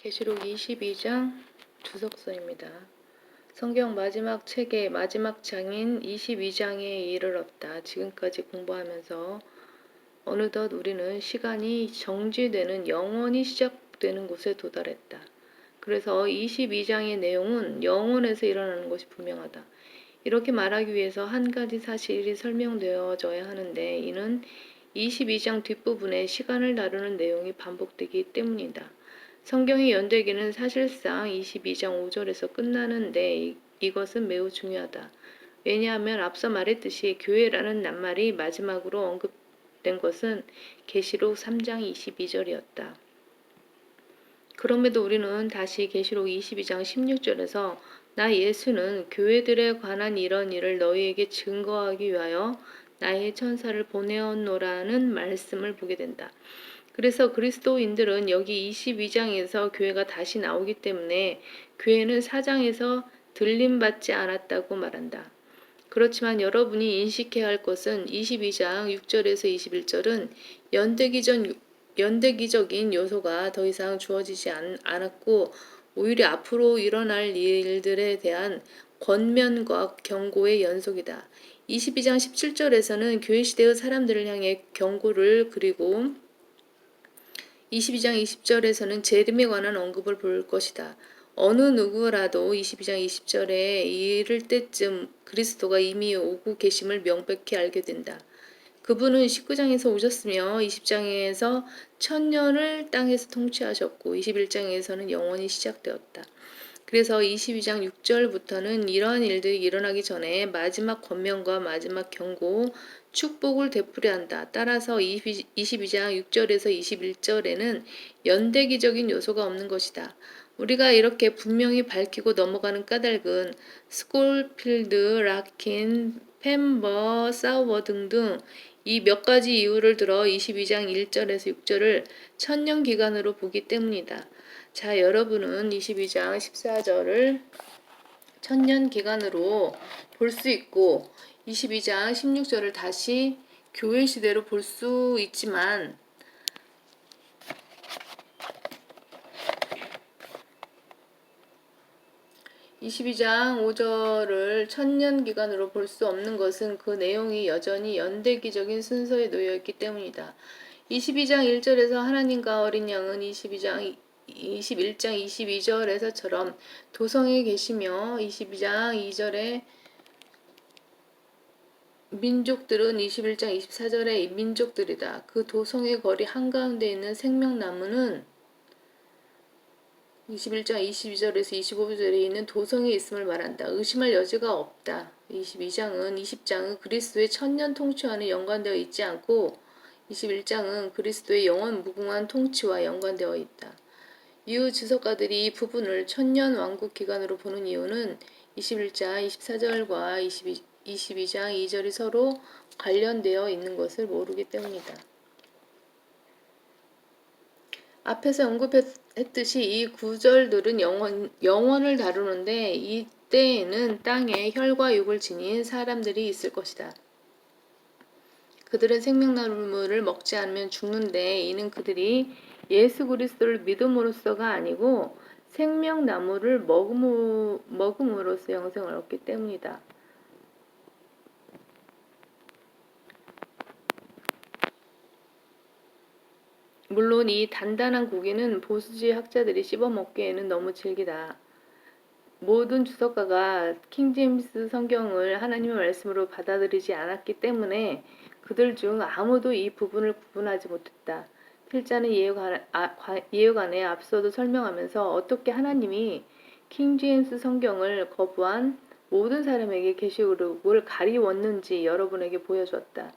계시록 22장 주석서입니다. 성경 마지막 책의 마지막 장인 22장에 이르렀다. 지금까지 공부하면서 어느덧 우리는 시간이 정지되는 영원히 시작되는 곳에 도달했다. 그래서 22장의 내용은 영원에서 일어나는 것이 분명하다. 이렇게 말하기 위해서 한 가지 사실이 설명되어져야 하는데 이는 22장 뒷부분에 시간을 다루는 내용이 반복되기 때문이다. 성경의 연대기는 사실상 22장 5절에서 끝나는데 이것은 매우 중요하다. 왜냐하면 앞서 말했듯이 교회라는 낱말이 마지막으로 언급된 것은 계시록 3장 22절이었다. 그럼에도 우리는 다시 계시록 22장 16절에서 나 예수는 교회들에 관한 이런 일을 너희에게 증거하기 위하여 나의 천사를 보내었노라는 말씀을 보게 된다. 그래서 그리스도인들은 여기 22장에서 교회가 다시 나오기 때문에 교회는 4장에서 들림받지 않았다고 말한다. 그렇지만 여러분이 인식해야 할 것은 22장 6절에서 21절은 연대기적인 요소가 더 이상 주어지지 않았고 오히려 앞으로 일어날 일들에 대한 권면과 경고의 연속이다. 22장 17절에서는 교회 시대의 사람들을 향해 경고를 그리고 22장 20절에서는 재림에 관한 언급을 볼 것이다. 어느 누구라도 22장 20절에 이를 때쯤 그리스도가 이미 오고 계심을 명백히 알게 된다. 그분은 19장에서 오셨으며 20장에서 천년을 땅에서 통치하셨고 21장에서는 영원히 시작되었다. 그래서 22장 6절부터는 이러한 일들이 일어나기 전에 마지막 권면과 마지막 경고, 축복을 되풀이 한다. 따라서 22장 6절에서 21절에는 연대기적인 요소가 없는 것이다. 우리가 이렇게 분명히 밝히고 넘어가는 까닭은 스콜필드, 라킨, 펜버, 사우버 등등 이 몇 가지 이유를 들어 22장 1절에서 6절을 천년 기간으로 보기 때문이다. 자, 여러분은 22장 14절을 천년 기간으로 볼 수 있고 22장 16절을 다시 교회 시대로 볼 수 있지만 22장 5절을 천년 기간으로 볼 수 없는 것은 그 내용이 여전히 연대기적인 순서에 놓여 있기 때문이다. 22장 1절에서 하나님과 어린 양은 21장 22절에서처럼 도성에 계시며 22장 2절에 민족들은 21장 24절의 민족들이다. 그 도성의 거리 한가운데 있는 생명나무는 21장 22절에서 25절에 있는 도성에 있음을 말한다. 의심할 여지가 없다. 20장은 그리스도의 천년 통치와는 연관되어 있지 않고 21장은 그리스도의 영원 무궁한 통치와 연관되어 있다. 이후 주석가들이 이 부분을 천년 왕국 기간으로 보는 이유는 21장 24절과 22장 2절이 서로 관련되어 있는 것을 모르기 때문이다. 앞에서 언급했듯이 이 구절들은 영혼을 다루는데 이때에는 땅에 혈과 육을 지닌 사람들이 있을 것이다. 그들은 생명나무를 먹지 않으면 죽는데 이는 그들이 예수 그리스도를 믿음으로써가 아니고 생명나무를 먹음으로써 영생을 얻기 때문이다. 물론 이 단단한 고기는 보수주의 학자들이 씹어먹기에는 너무 질기다. 모든 주석가가 킹제임스 성경을 하나님의 말씀으로 받아들이지 않았기 때문에 그들 중 아무도 이 부분을 구분하지 못했다. 필자는 이해관에 앞서도 설명하면서 어떻게 하나님이 킹제임스 성경을 거부한 모든 사람에게 계시록을 가리웠는지 여러분에게 보여주었다.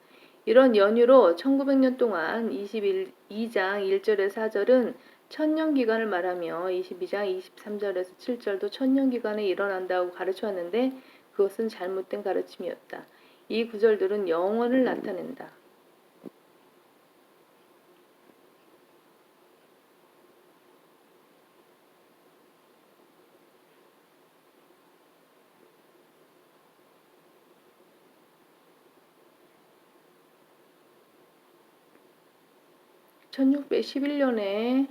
이런 연유로 1900년 동안 22장 1절에 4절은 천년 기간을 말하며 22장 23절에서 7절도 천년 기간에 일어난다고 가르쳐왔는데 그것은 잘못된 가르침이었다. 이 구절들은 영원을 나타낸다. (1611년에)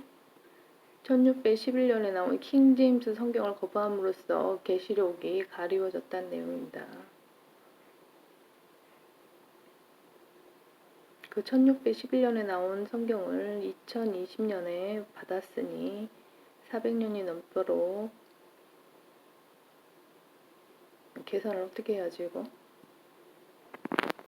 1611년에 나온 킹제임스 성경을 거부함으로써 계시록이 가리워졌다는 내용입니다. 그 1611년에 나온 성경을 2020년에 받았으니 400년이 넘도록 계산을 어떻게 해야지 이거?